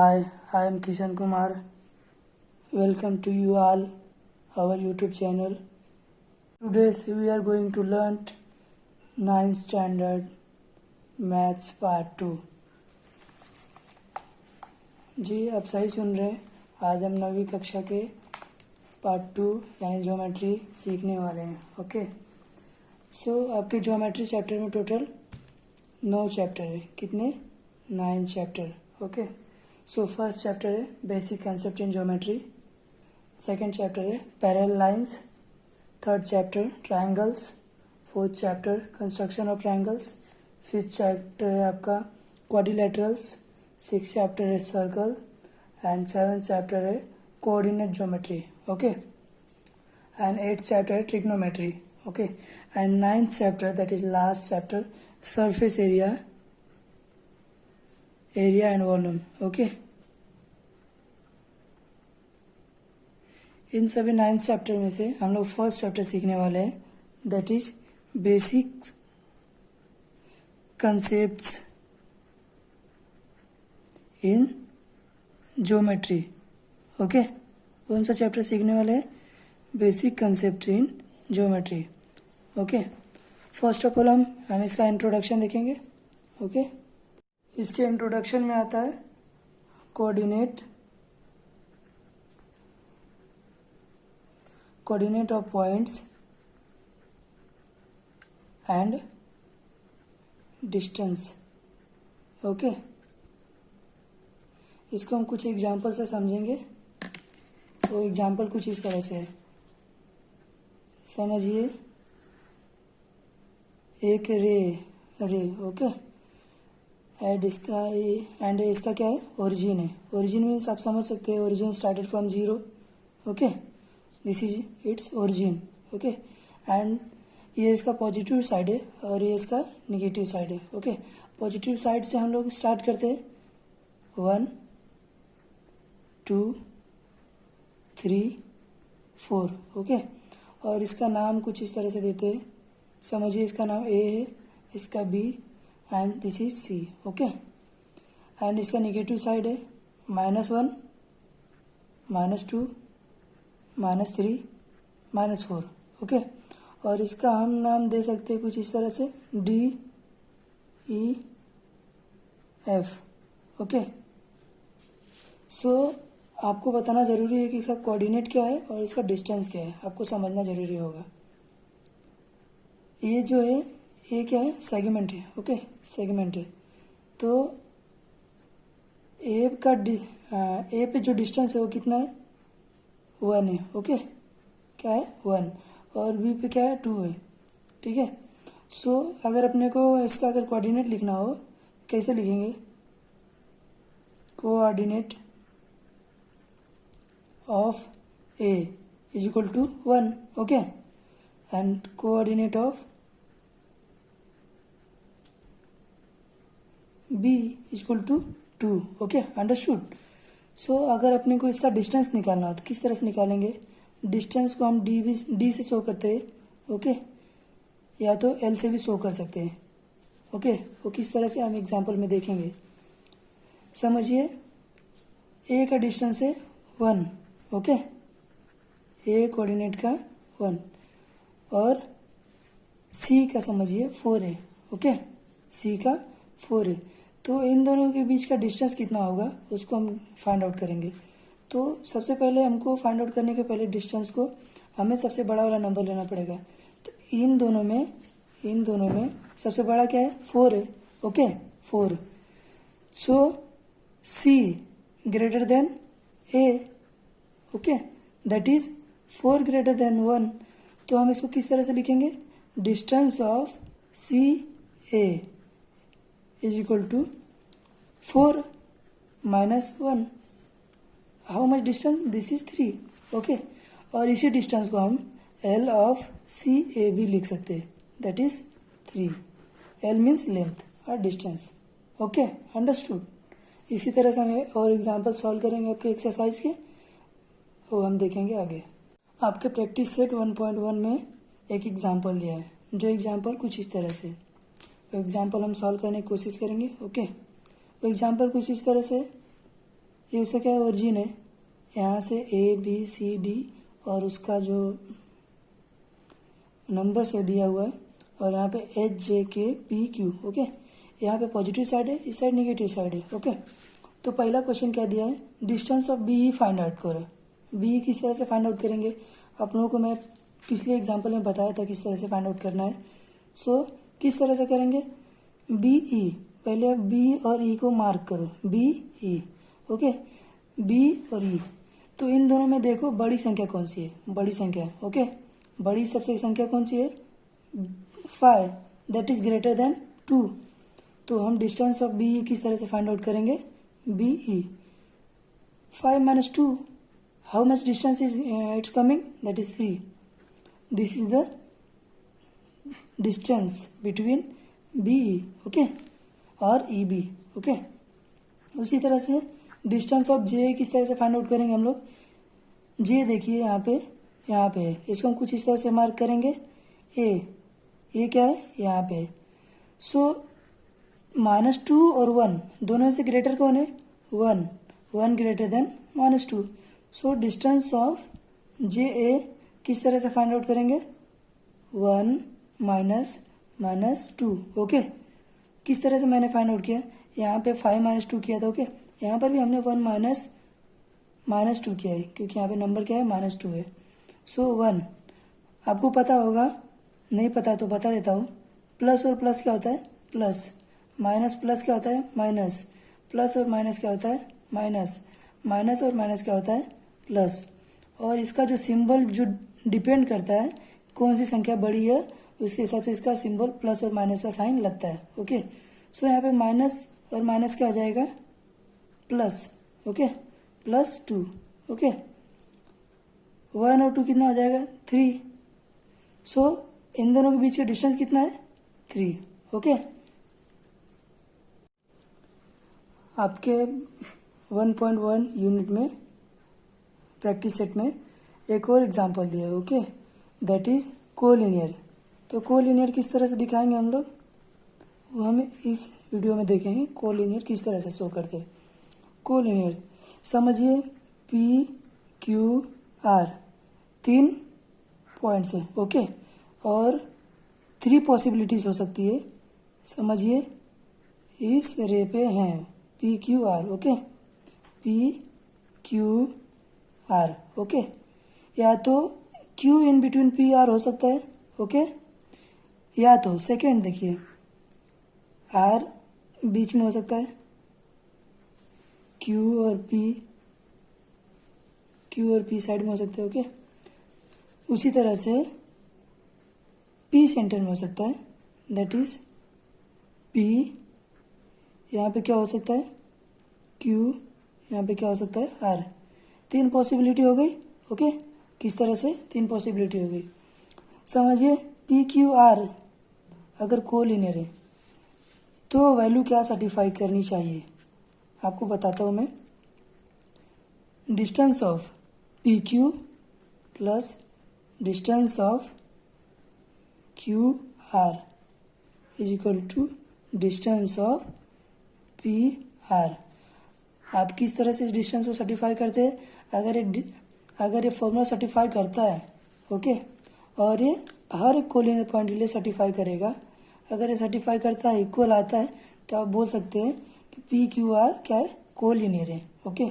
Hi, I am Kishan Kumar. Welcome to you all, our YouTube channel. Today we are going to learn 9th standard Maths Part 2. जी आप सही सुन रहे हैं। आज हम 9वीं कक्षा के पार्ट 2 यानी ज्योमेट्री सीखने वाले हैं। ओके, सो आपके ज्योमेट्री चैप्टर में टोटल 9 चैप्टर है। कितने? 9 chapter. Okay, so first chapter है basic concept in geometry, second chapter है parallel lines, third chapter triangles, fourth chapter construction of triangles, fifth chapter है आपका क्वाड्रिलेटरल्स, सिक्स चैप्टर है circle and seventh chapter है coordinate geometry. Okay, and eighth chapter है trigonometry. Okay, and ninth chapter that is last chapter surface area and volume. Okay, इन सभी 9 chapter में से हम लोग फर्स्ट चैप्टर सीखने वाले हैं that is basic concepts in geometry. Okay, कौन सा चैप्टर सीखने वाले हैं? Basic concept in geometry. Okay, first of all हम इसका इंट्रोडक्शन देखेंगे। ओके, इसके इंट्रोडक्शन में आता है coordinate of points and distance. Okay, इसको हम कुछ एग्जाम्पल से समझेंगे। तो एग्जाम्पल कुछ इस तरह से है, समझिए। एक रे ओके, एंड इसका क्या है? ओरिजिन है। ओरिजिन मीन्स आप समझ सकते हैं origin started from zero. Okay, this is its origin. Okay, and ये इसका पॉजिटिव साइड है और ये इसका निगेटिव साइड है। ओके, पॉजिटिव साइड से हम लोग स्टार्ट करते हैं 1 2 3 4। ओके, और इसका नाम कुछ इस तरह से देते हैं, समझिए। इसका नाम ए है, इसका B and this is C. Okay, and इसका निगेटिव साइड है -1 -2 -3 -4। ओके, और इसका हम नाम दे सकते हैं कुछ इस तरह से D E F। ओके, सो आपको बताना जरूरी है कि इसका कोऑर्डिनेट क्या है और इसका डिस्टेंस क्या है, आपको समझना जरूरी होगा। ये जो है ये क्या है? सेगमेंट है। ओके, सेगमेंट है। तो ए पे जो डिस्टेंस है वो कितना है? 1 है। ओके, क्या है? 1। और बी पे क्या है? 2 है। ठीक है, सो अगर अपने को इसका अगर कोऑर्डिनेट लिखना हो कैसे लिखेंगे? Coordinate of A is equal to 1। Okay, and coordinate of B is equal to 2। Okay, understood. So अगर अपने को इसका डिस्टेंस निकालना हो तो किस तरह से निकालेंगे? डिस्टेंस को हम डी से शो करते हैं। ओके, या तो एल से भी शो कर सकते हैं। ओके, वो किस तरह से हम एग्जांपल में देखेंगे। समझिए, ए का डिस्टेंस है 1। ओके, ए कोऑर्डिनेट का 1 और सी का समझिए 4 है। ओके, सी का 4 है। तो इन दोनों के बीच का डिस्टेंस कितना होगा उसको हम फाइंड आउट करेंगे। तो सबसे पहले हमको फाइंड आउट करने के पहले डिस्टेंस को हमें सबसे बड़ा वाला नंबर लेना पड़ेगा। तो इन दोनों में सबसे बड़ा क्या है? 4 है। Okay, 4। So C greater than A. Okay, that is 4 greater than 1। तो हम इसको किस तरह से लिखेंगे? Distance of C A is equal to 4 - 1। How much distance? This is 3। Okay, और इसी डिस्टेंस को हम एल ऑफ सी ए भी लिख सकते हैं, that is 3। L means length और डिस्टेंस। Okay, understood. इसी तरह से हमें और एग्जाम्पल सॉल्व करेंगे आपके एक्सरसाइज के, वो हम देखेंगे आगे। आपके प्रैक्टिस सेट 1.1 में एक एग्जाम्पल दिया है, जो एग्जाम्पल कुछ इस तरह से, वो एग्जाम्पल हम सॉल्व करने की कोशिश करेंगे। ओके, वो एग्जाम्पल कुछ इस तरह से ये उसका क्या ओरिजिन है, यहाँ से ए बी सी डी और उसका जो नंबर से दिया हुआ है, और यहाँ पे एच जे के पी क्यू। ओके, यहाँ पे पॉजिटिव साइड है, इस साइड नेगेटिव साइड है। ओके, तो पहला क्वेश्चन क्या दिया है, distance of B find out करो। बी किस तरह से फाइंड आउट करेंगे, आप लोगों को मैं पिछले एग्जाम्पल में बताया था किस तरह से फाइंड आउट करना है। सो किस तरह से करेंगे, बी ई, पहले बी और ई को मार्क करो, बी ई। ओके, बी और ई, तो इन दोनों में देखो बड़ी संख्या कौन सी है, बड़ी संख्या। ओके, बड़ी सबसे संख्या कौन सी है, 5, दैट इज ग्रेटर देन 2। तो हम डिस्टेंस ऑफ बी ई किस तरह से फाइंड आउट करेंगे, B E 5 minus 2, how much distance is it's coming, that is 3. This is the distance between BE, okay, और EB, okay. उसी तरह से डिस्टेंस ऑफ जे किस तरह से फाइंड आउट करेंगे हम लोग, जे देखिए यहाँ पे है, इसको हम कुछ इस तरह से मार्क करेंगे, ए क्या है यहाँ पे। सो -2 और 1 दोनों से ग्रेटर कौन है, 1 greater than -2। So distance of J A किस तरह से फाइंड आउट करेंगे, 1 -2। ओके, किस तरह से मैंने फाइंड आउट किया, यहाँ पे 5 -2 किया था। ओके, यहाँ पर भी हमने 1 -2 किया है, क्योंकि यहाँ पे नंबर क्या है, -2 है। सो 1, आपको पता होगा, नहीं पता तो बता देता हूँ, प्लस और प्लस क्या होता है, प्लस, माइनस प्लस क्या होता है, माइनस, प्लस और माइनस क्या होता है, माइनस, माइनस और माइनस क्या होता है, प्लस। और इसका जो सिंबल जो डिपेंड करता है कौन सी संख्या बड़ी है, उसके हिसाब से इसका सिंबल प्लस और माइनस का साइन लगता है। ओके, सो यहाँ पे माइनस और माइनस क्या हो जाएगा, प्लस। ओके, +2। ओके, 1 और 2 कितना हो जाएगा, 3। सो इन दोनों के बीच का डिस्टेंस कितना है, 3। ओके, आपके 1.1 यूनिट में प्रैक्टिस सेट में एक और एग्जांपल दिया है। Okay, that is collinear. तो कोलिनियर किस तरह से दिखाएंगे हम लोग, वो हम इस वीडियो में देखेंगे कोलिनियर किस तरह से शो करते हैं। कोलिनियर समझिए, पी क्यू आर 3 पॉइंट्स हैं। ओके, और 3 पॉसिबिलिटीज हो सकती है, समझिए इस रे पे हैं P Q R. Okay, P Q R. Okay, या तो Q in between P R हो सकता है। ओके, या तो सेकेंड देखिए, आर बीच में हो सकता है, क्यू और पी साइड में हो सकता है। ओके, उसी तरह से पी सेंटर में हो सकता है, दैट इज पी, यहाँ पे क्या हो सकता है, क्यू, यहाँ पे क्या हो सकता है, आर। 3 पॉसिबिलिटी हो गई। ओके, किस तरह से 3 पॉसिबिलिटी हो गई, समझिए पी क्यू आर अगर कोलिनियर है तो वैल्यू क्या सर्टिफाई करनी चाहिए, आपको बताता हूँ मैं। Distance of P Q plus distance of Q R is equal to distance of P R. आप किस तरह से इस डिस्टेंस को सर्टिफाई करते हैं, अगर ये फॉर्मूला सर्टिफाई करता है, ओके, और ये हर एक कोलिनियर पॉइंट के लिए सर्टिफाई करेगा, अगर ये सर्टिफाई करता है, इक्वल आता है, तो आप बोल सकते हैं कि पी क्यू आर क्या है, कोलिनियर है। ओके,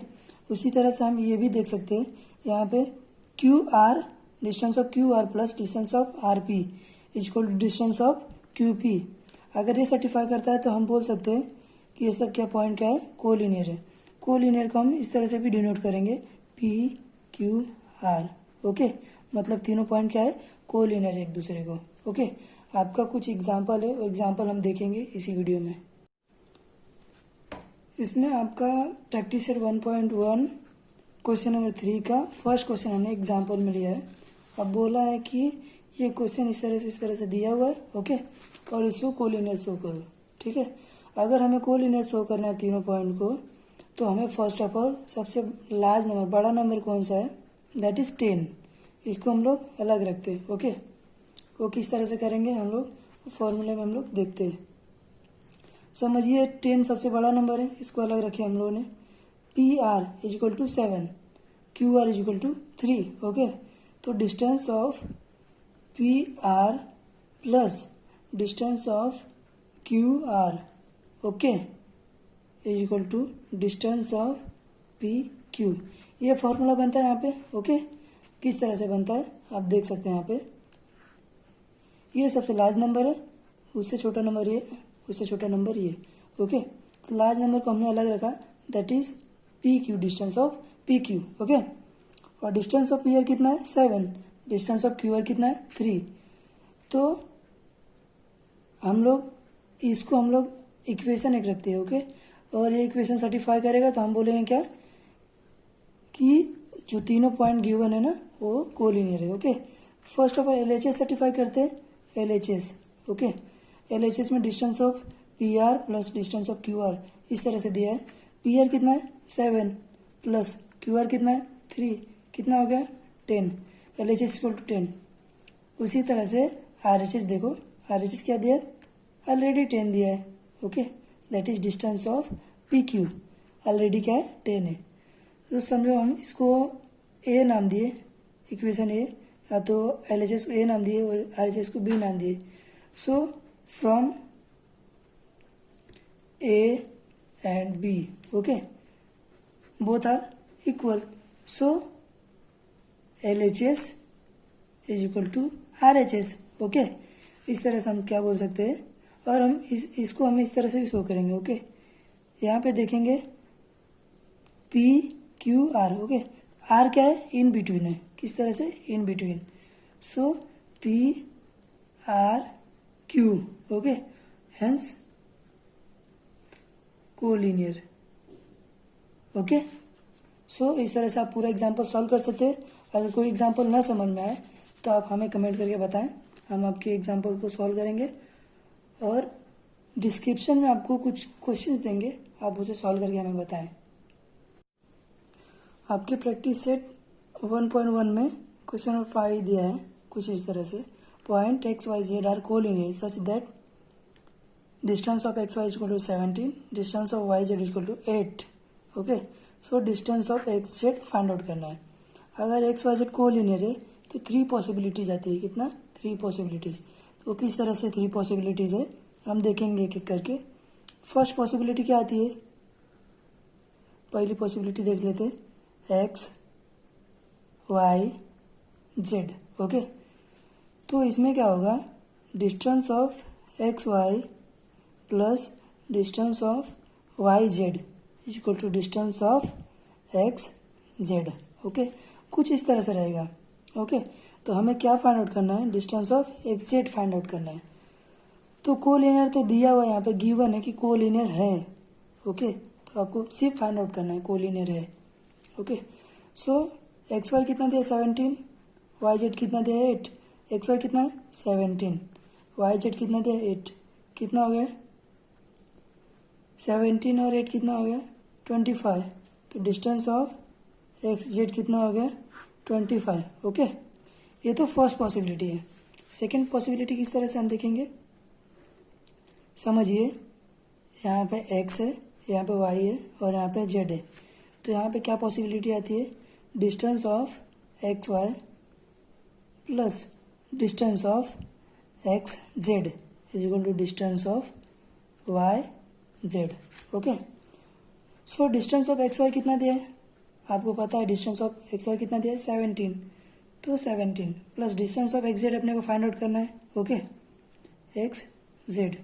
उसी तरह से हम ये भी देख सकते हैं, यहाँ पे Q R, distance of Q R plus distance of R P is equal to distance of Q P. अगर ये सर्टिफाई करता है तो हम बोल सकते हैं कि ये सब क्या पॉइंट क्या है, कोलिनियर है। कोलिनियर को हम इस तरह से भी डिनोट करेंगे, पी क्यू आर। ओके, मतलब तीनों पॉइंट क्या है, कोलिनियर है एक दूसरे को। ओके, आपका कुछ एग्जाम्पल है, वो एग्जाम्पल हम देखेंगे इसी वीडियो में। इसमें आपका प्रैक्टिस सेट 1.1 क्वेश्चन नंबर 3 का फर्स्ट क्वेश्चन हमने एग्जाम्पल में लिया है। अब बोला है कि ये क्वेश्चन इस तरह से दिया हुआ है। ओके, और इसको कोलिनियर शो करो। ठीक है, अगर हमें कोलिनियर शो करना है तीनों पॉइंट को, तो हमें फर्स्ट ऑफ ऑल सबसे लार्ज नंबर, बड़ा नंबर कौन सा है, दैट इज 10। इसको हम लोग अलग रखते हैं। ओके, वो किस तरह से करेंगे हम लोग फॉर्मूले में हम लोग देखते हैं। समझिए 10 सबसे बड़ा नंबर है, इसको अलग रखे हम लोगों ने। P R is equal to 7, Q R is equal to 3. Okay, तो distance of P R plus distance of Q R, okay, is equal to distance of P Q. ये फॉर्मूला बनता है यहाँ पे. ओके, किस तरह से बनता है आप देख सकते हैं यहाँ पे. ये सबसे लार्ज नंबर है, उससे छोटा नंबर ये, उससे छोटा नंबर ये. ओके, तो लार्ज नंबर को हमने अलग रखा, that is P Q, distance of P Q. Okay, और डिस्टेंस ऑफ पी आर कितना है 7, डिस्टेंस ऑफ क्यू आर कितना है 3. तो हम लोग इक्वेशन एक रखते हैं. ओके, और ये इक्वेशन सर्टिफाई करेगा तो हम बोलेंगे क्या कि जो तीनों पॉइंट गिवन है ना वो कोलिनियर है. Okay, first of all LHS certify करते हैं. LHS, ओके, LHS में distance of P R plus distance of Q are इस तरह से दिया है. पी आर कितना है 7 प्लस क्यू आर कितना है 3, कितना हो गया 10. LHS equal to 10. उसी तरह से RHS देखो, RHS क्या दिया है, ऑलरेडी 10 दिया है. Okay, that is distance of P Q, already क्या है 10 है. तो समझो हम इसको ए नाम दिए, इक्वेशन ए, या तो LHS को ए नाम दिए और RHS को बी नाम दिए. So from A and B, okay, both are equal, so LHS is equal to RHS. Okay, इस तरह से हम क्या बोल सकते हैं. और हम इसको हम इस तरह से भी शो करेंगे. ओके, यहाँ पे देखेंगे P Q R. Okay, R क्या है, इन बिटवीन है. किस तरह से, in between. So P R Q, okay, hence collinear. Okay, so इस तरह से आप पूरा एग्जाम्पल सॉल्व कर सकते हैं. अगर कोई एग्जाम्पल ना समझ में आए तो आप हमें कमेंट करके बताएं, हम आपके एग्जाम्पल को सॉल्व करेंगे. और डिस्क्रिप्शन में आपको कुछ क्वेश्चंस देंगे, आप उसे सॉल्व करके हमें बताएं. आपके प्रैक्टिस सेट 1.1 में क्वेश्चन नंबर 5 दिया है कुछ इस तरह से. Point X Y Z are collinear such that distance of X Y is equal to 17, distance of Y Z is equal to 8. Okay, so distance of X Z find out करना है. अगर x Y Z collinear है तो 3 possibilities आती है. कितना, 3 possibilities. तो किस तरह से 3 पॉसिबिलिटीज है हम देखेंगे एक एक करके. फर्स्ट पॉसिबिलिटी क्या आती है, पहली पॉसिबिलिटी देख लेते हैं, एक्स वाई जेड. ओके, तो इसमें क्या होगा, distance of X Y plus distance of Y Z is equal to distance of X Z. Okay, कुछ इस तरह से रहेगा. ओके, तो हमें क्या फाइंड आउट करना है, distance of X Z find out करना है. तो कोलिनियर तो दिया हुआ है, यहाँ पे गिवन है कि कोलिनियर है. ओके, तो आपको सिर्फ फाइंड आउट करना है कोलिनियर है. ओके, सो एक्स वाई कितना दिया 17, वाई जेड कितना दिया 8. एक्स वाई कितना है 17, वाई जेड कितना दिया 8, कितना हो गया 17 और 8 कितना हो गया 25. तो डिस्टेंस ऑफ एक्स जेड कितना हो गया 25. ओके, ये तो फर्स्ट पॉसिबिलिटी है. सेकंड पॉसिबिलिटी किस तरह से हम देखेंगे, समझिए, यहाँ पे x है, यहाँ पे y है और यहाँ पे z है. तो यहाँ पे क्या पॉसिबिलिटी आती है, distance of X Y plus distance of X Z is equal to distance of Y Z. Okay, so distance of X Y कितना दिया है, आपको पता है डिस्टेंस ऑफ एक्स वाई कितना दिया है 17. तो 17 plus distance of X Z अपने को फाइंड आउट करना है. Okay, X Z.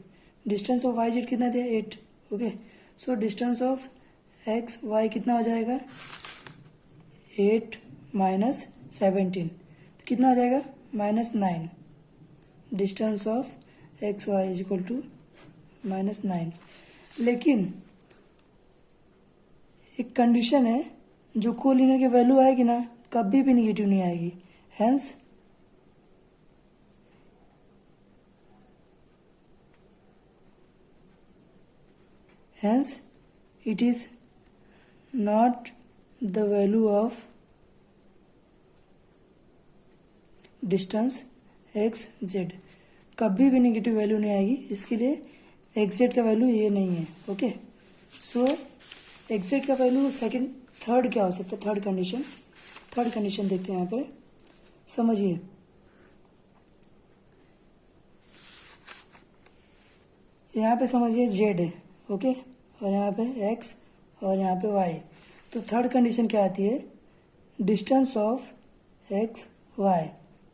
Distance of Y Z कितना दिया 8. Okay, so distance of X Y कितना हो जाएगा 8 माइनस 17, कितना हो जाएगा -9. Distance of X Y is equal to -9. लेकिन एक कंडीशन है, जो कोलिनियर की वैल्यू आएगी ना कभी भी निगेटिव नहीं आएगी. hence it is not the value of distance x Z. कभी भी निगेटिव वैल्यू नहीं आएगी, इसके लिए एक्स जेड का वैल्यू ये नहीं है. ओके, सो एग्जिट का वैल्यू सेकंड थर्ड क्या हो सकता है, थर्ड कंडीशन देखते हैं यहाँ पे, समझिए। यहाँ पे समझिए जेड है, ओके, और यहाँ पे एक्स और यहाँ पे वाई। तो थर्ड कंडीशन क्या आती है, distance of X Y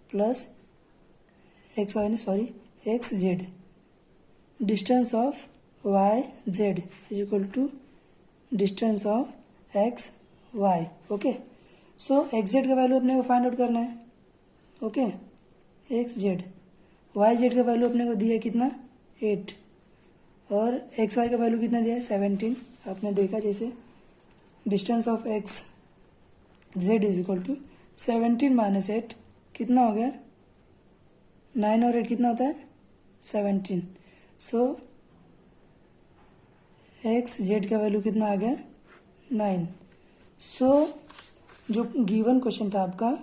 plus X Y, sorry, X Z, distance of Y Z is equal to distance of X Y, okay. So X Z का वैल्यू अपने को फाइंड आउट करना है, okay. X Z, Y Z का value अपने को दिया है कितना, 8, और एक्स वाई का वैल्यू कितना दिया है, 17। आपने देखा जैसे distance of X Z is equal to 17 minus 8 कितना हो गया, 9 और 8 कितना होता है, 17। सो एक्स जेड का वैल्यू कितना आ गया, 9। सो जो गिवन क्वेश्चन था आपका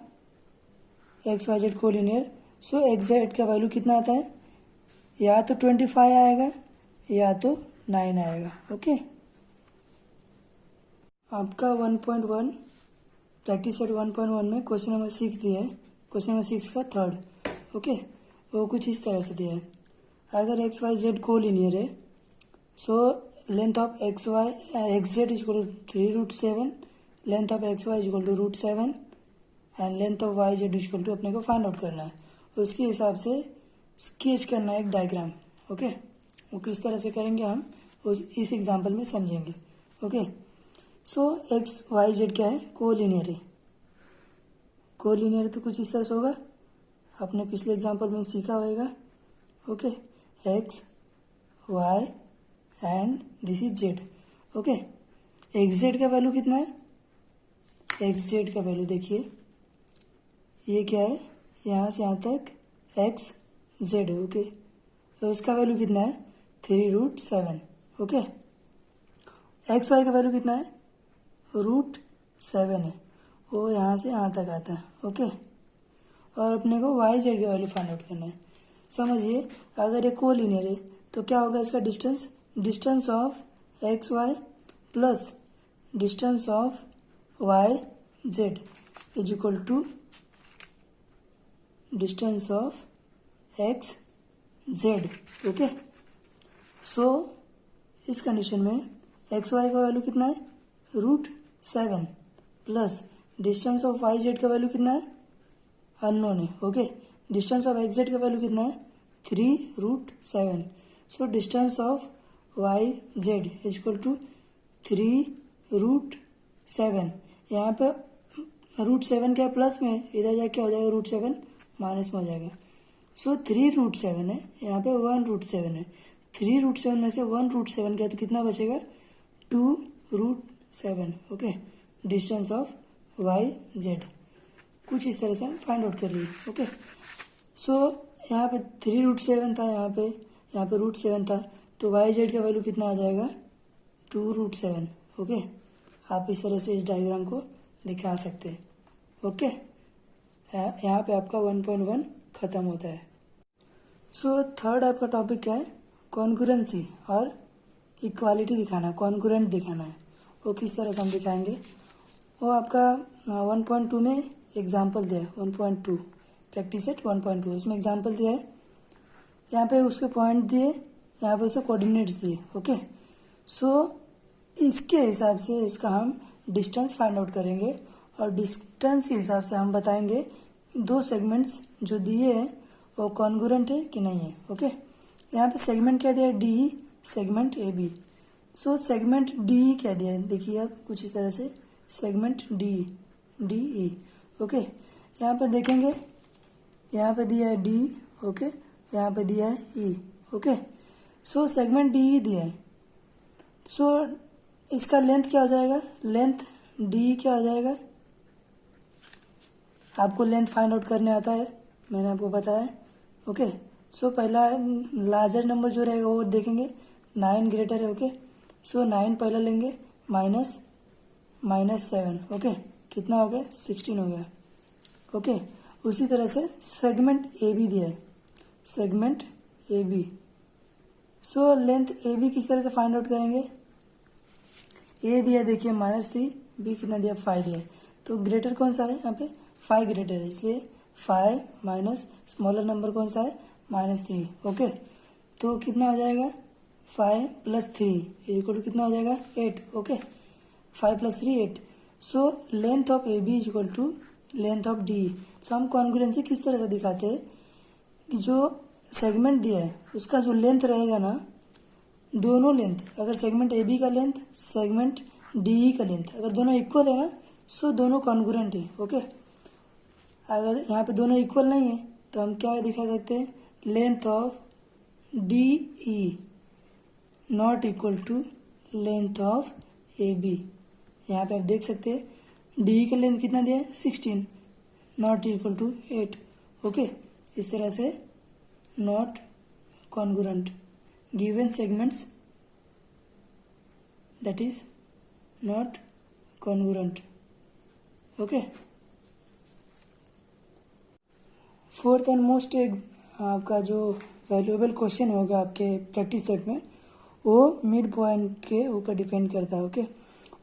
एक्स वाई जेड कोलिनियर, सो एक्स जेड का वैल्यू कितना आता है, या तो 25 आएगा या तो 9 आएगा, ओके। आपका 1.1 प्रैक्टिस सेट 1.1 में क्वेश्चन नंबर 6 दिया है, क्वेश्चन नंबर 6 का थर्ड, ओके। वो कुछ इस तरह से दिया है, अगर एक्स वाई जेड कोलिनियर है, so length of X Y X Z is equal to 3√7, length of X Y is equal to √7 and length of Y Z is equal to अपने को फाइंड आउट करना है। उसके हिसाब से sketch करना है एक डायग्राम, ओके। वो किस तरह से करेंगे हम इस एग्जाम्पल में समझेंगे, okay. So x Y Z क्या है, कोलिनियर है, कोलिनियर तो कुछ इस तरह से होगा, आपने पिछले एग्जाम्पल में सीखा होगा, okay. X Y and this is Z, okay. X Z का वैल्यू कितना है, एक्स जेड का वैल्यू देखिए, ये क्या है, यहाँ से यहाँ तक एक्स जेड है, ओके। तो उसका वैल्यू कितना है, 3√7, ओके। एक्स वाई का वैल्यू कितना है, √7 है, वो यहाँ से यहाँ तक आता है, ओके। और अपने को वाई जेड का वैल्यू फाइंड आउट करना है। समझिए, अगर ये कोलिनियर है तो क्या होगा इसका distance, distance of X Y plus distance of Y Z is equal to distance of X Z, okay. So इस कंडीशन में एक्स वाई का वैल्यू कितना है, √7 plus distance of Y Z का वैल्यू कितना है, अननोन है, okay. Distance of X Z का वैल्यू कितना है, 3√7। So distance of Y Z is equal to 3√7। यहाँ पे √7 क्या है, प्लस में, इधर जाके क्या हो जाएगा, √7 माइनस में हो जाएगा। सो 3√7 है, यहाँ पे 1√7 है, 3√7 में से 1√7 क्या, तो कितना बचेगा, 2√7, okay. Distance of Y Z कुछ इस तरह से हम फाइंड आउट कर लिए, ओके। सो यहाँ पे 3√7 था, यहाँ पे √7 था, तो वाई जेड का वैल्यू कितना आ जाएगा, 2√7, ओके। आप इस तरह से इस डायग्राम को दिखा सकते हैं, ओके। यहाँ पे आपका 1.1 खत्म होता है। सो थर्ड आपका टॉपिक क्या है, कॉन्ग्रुएंसी और इक्वालिटी दिखाना, कॉन्ग्रुएंट दिखाना है। वो किस तरह से हम दिखाएंगे, वो आपका 1.2 में एग्जाम्पल दिया है, 1.2 प्रैक्टिस सेट 1.2, उसमें एग्जाम्पल दिया है, यहाँ पे उसके पॉइंट दिए, यहाँ पे उसके कोऑर्डिनेट्स दिए, ओके। सो इसके हिसाब से इसका हम डिस्टेंस फाइंड आउट करेंगे, और डिस्टेंस के हिसाब से हम बताएंगे दो सेगमेंट्स जो दिए हैं वो कॉन्ग्रुएंट है कि नहीं है, ओके। यहाँ पे सेगमेंट क्या दिया है, D, segment A B. So segment D क्या दिया है, देखिए आप कुछ इस तरह से, segment D, D E, okay. यहाँ पे देखेंगे, यहाँ पे दिया है डी, ओके, यहाँ पे दिया है ई, ओके। सो सेगमेंट डी ई दिया है, सो इसका लेंथ क्या हो जाएगा, लेंथ डी क्या हो जाएगा, आपको लेंथ फाइंड आउट करने आता है, मैंने आपको बताया, ओके। सो पहला लार्जर नंबर जो रहेगा वो देखेंगे, 9 ग्रेटर है, ओके। सो 9 पहला लेंगे, -7, ओके, कितना हो गया, 16 हो गया, ओके। उसी तरह से सेगमेंट ए बी दिया है, segment A B. So length A B किस तरह से फाइंड आउट करेंगे, ए दिया देखिए -3, बी कितना दिया 5 दिया, तो ग्रेटर कौन सा है यहाँ पे 5 ग्रेटर है, इसलिए 5 माइनस स्मॉलर नंबर कौन सा है -3। ओके, तो कितना हो जाएगा 5 + 3 इक्वल टू कितना हो जाएगा 8। Okay, 5 + 3 8। So length of A B equal to length of D. So हम कॉन्ग्रुएंसी किस तरह से दिखाते हैं कि जो सेगमेंट दिया है उसका जो लेंथ रहेगा ना, दोनों लेंथ, अगर सेगमेंट ए बी का लेंथ सेगमेंट डी का लेंथ अगर दोनों इक्वल है ना, सो दोनों कॉन्ग्रुएंट है। ओके, अगर यहाँ पे दोनों इक्वल नहीं है तो हम क्या दिखा सकते हैं, length of D E not equal to length of A B. यहाँ पे आप देख सकते हैं डी का लेंथ कितना दिया है 16, नॉट इक्वल टू 8। ओके, इस तरह से not congruent given segments that is not congruent। Okay, fourth and most आपका जो वैल्यूएबल क्वेश्चन होगा आपके प्रैक्टिस सेट में, वो मिड पॉइंट के ऊपर डिपेंड करता है। ओके,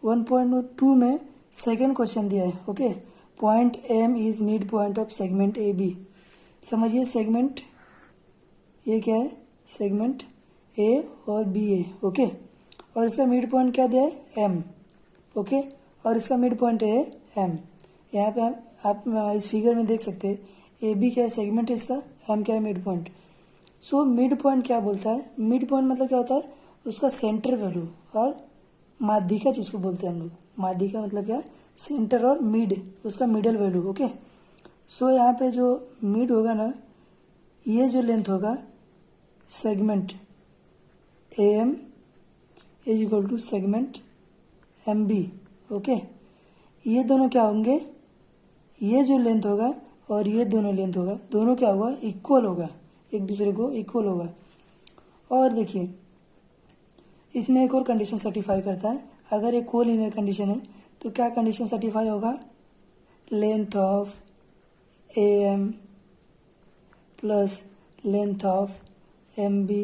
1.2 में सेकंड क्वेश्चन दिया है। Okay, point M is mid point of segment A B. समझिए सेगमेंट ये क्या है, सेगमेंट ए और बी है। ओके, और इसका मिड पॉइंट क्या दिया है एम। ओके, और इसका मिड पॉइंट है एम। यहाँ पे आप इस फिगर में देख सकते हैं ए बी क्या है सेगमेंट है इसका, एम क्या है mid point. So mid point क्या बोलता है, मिड पॉइंट मतलब क्या होता है उसका सेंटर वैल्यू, और माध्यिका जिसको बोलते हैं हम लोग, माध्यिका मतलब क्या सेंटर और मिड उसका मिडल वैल्यू। ओके, सो यहाँ पे जो मिड होगा ना, ये जो लेंथ होगा segment A M is equal to segment M B. Okay, ये दोनों क्या होंगे, ये जो लेंथ होगा और ये दोनों लेंथ होगा, दोनों क्या होगा इक्वल होगा, एक दूसरे को इक्वल होगा। और देखिए इसमें एक और कंडीशन सर्टिफाई करता है, अगर एक कोलिनियर कंडीशन है तो क्या कंडीशन सर्टिफाई होगा, length of A M plus length of M B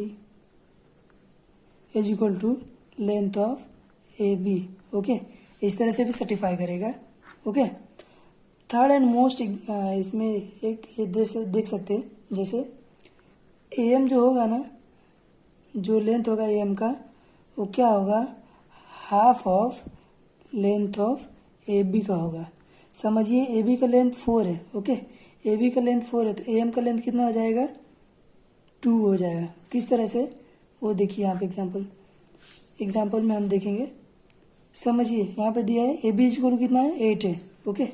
is equal to length of A B. Okay, इस तरह से भी सर्टिफाई करेगा। ओके, थर्ड एंड मोस्ट इसमें एक ये देख सकते हैं, जैसे ए एम जो होगा ना, जो लेंथ होगा ए एम का, वो क्या होगा half of length of A B का होगा। समझिए ए बी का लेंथ 4 है। ओके, ए बी का लेंथ 4 है तो ए एम का लेंथ कितना हो जाएगा 2 हो जाएगा। किस तरह से, वो देखिए यहाँ पे एग्जाम्पल में हम देखेंगे। समझिए यहाँ पे दिया है ए बी इक्वल कितना है 8 है। Okay,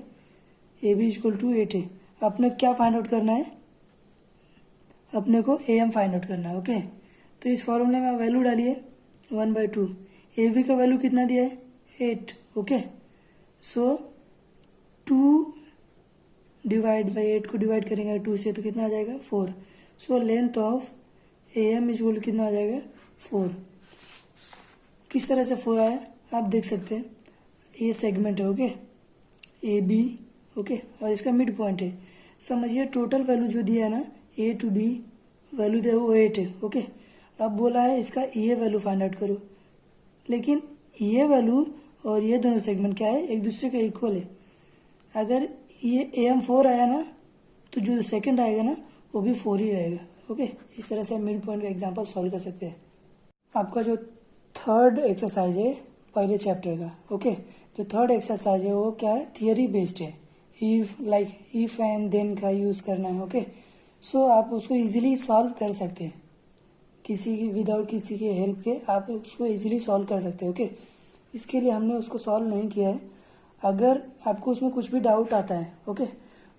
A B equal to 8 है। अपने क्या फाइंड आउट करना है, अपने को ए एम फाइंड आउट करना है। ओके, तो इस फॉर्मूले में वैल्यू डालिए 1/2। ए बी का वैल्यू कितना दिया है 8। ओके, सो 2 डिवाइड बाई 8 को डिवाइड करेंगे 2 से तो कितना आ जाएगा 4। So length of A M equal कितना आ जाएगा 4। किस तरह से 4 आया आप देख सकते हैं, ये सेगमेंट है। Okay, A B. ओके, और इसका मिड पॉइंट है। समझिए टोटल वैल्यू जो दिया है ना ए टू बी वैल्यू दिया वो 8 है। ओके, अब बोला है इसका ये वैल्यू फाइंड आउट करो, लेकिन ये वैल्यू और ये दोनों सेगमेंट क्या है एक दूसरे के इक्वल है। अगर ये ए एम 4 आया ना तो जो सेकंड आएगा ना वो भी 4 ही रहेगा। ओके, इस तरह से मिड पॉइंट का एग्जांपल सॉल्व कर सकते हैं। आपका जो थर्ड एक्सरसाइज है पहले चैप्टर का। ओके, जो थर्ड एक्सरसाइज है वो क्या है थियरी बेस्ड है, इफ एंड देन का यूज़ करना है। ओके, सो आप उसको इजीली सॉल्व कर सकते हैं, विदाउट किसी के हेल्प के आप उसको इजीली सॉल्व कर सकते हैं। ओके, इसके लिए हमने उसको सॉल्व नहीं किया है। अगर आपको उसमें कुछ भी डाउट आता है, ओके,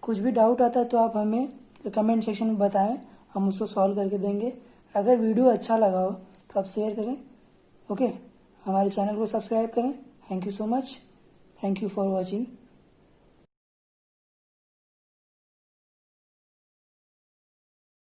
कुछ भी डाउट आता है तो आप हमें कमेंट सेक्शन में बताएं, हम उसको सॉल्व करके देंगे। अगर वीडियो अच्छा लगा हो तो आप शेयर करें। ओके, हमारे चैनल को सब्सक्राइब करें। Thank you so much, thank you for watching.